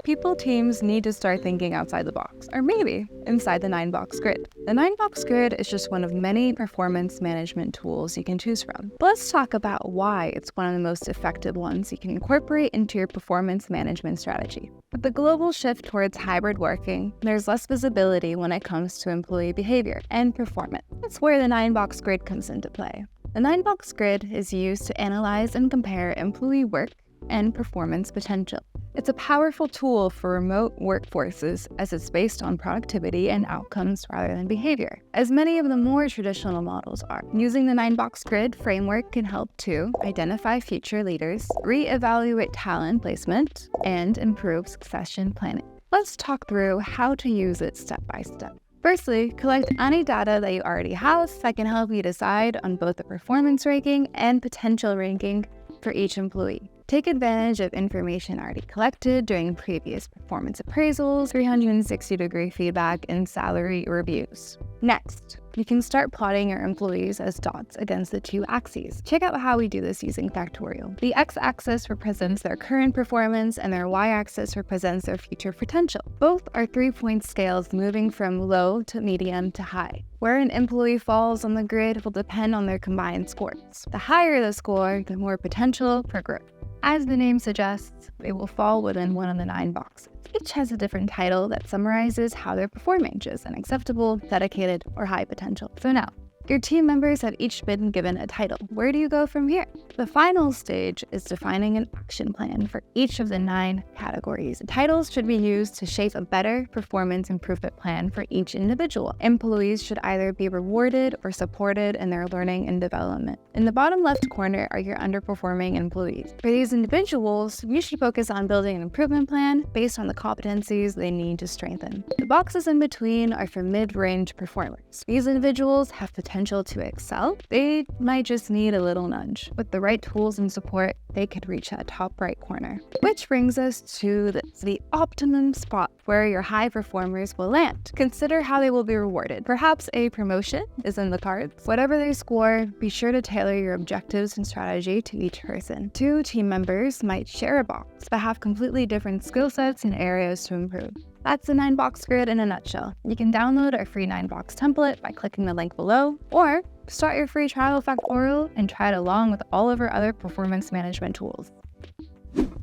people teams need to start thinking outside the box, or maybe inside the 9-box grid. The 9-box grid is just one of many performance management tools you can choose from. But let's talk about why it's one of the most effective ones you can incorporate into your performance management strategy. With the global shift towards hybrid working, there's less visibility when it comes to employee behavior and performance. That's where the 9-box grid comes into play. The 9-box grid is used to analyze and compare employee work and performance potential. It's a powerful tool for remote workforces as it's based on productivity and outcomes rather than behavior, as many of the more traditional models are. Using the 9-box grid framework can help to identify future leaders, reevaluate talent placement, and improve succession planning. Let's talk through how to use it step by step. Firstly, collect any data that you already have that can help you decide on both the performance ranking and potential ranking for each employee. Take advantage of information already collected during previous performance appraisals, 360-degree feedback, and salary reviews. Next, you can start plotting your employees as dots against the two axes. Check out how we do this using Factorial. The x-axis represents their current performance and their y-axis represents their future potential. Both are 3-point scales moving from low to medium to high. Where an employee falls on the grid will depend on their combined scores. The higher the score, the more potential for growth. As the name suggests, they will fall within one of the 9 boxes. Each has a different title that summarizes how they're performing, which is unacceptable, dedicated, or high potential. So now, your team members have each been given a title. Where do you go from here? The final stage is defining an action plan for each of the 9 categories. The titles should be used to shape a better performance improvement plan for each individual. Employees should either be rewarded or supported in their learning and development. In the bottom left corner are your underperforming employees. For these individuals, you should focus on building an improvement plan based on the competencies they need to strengthen. The boxes in between are for mid-range performers. These individuals have potential to excel. They might just need a little nudge. With the right tools and support, they could reach that top right corner. Which brings us to the optimum spot where your high performers will land. Consider how they will be rewarded. Perhaps a promotion is in the cards. Whatever they score, be sure to tailor your objectives and strategy to each person. 2 team members might share a box, but have completely different skill sets and areas to improve. That's the 9-box grid in a nutshell. You can download our free 9-box template by clicking the link below, or start your free trial of Factorial and try it along with all of our other performance management tools.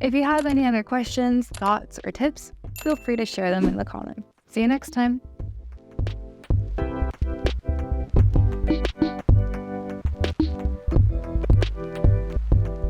If you have any other questions, thoughts, or tips, feel free to share them in the comments. See you next time.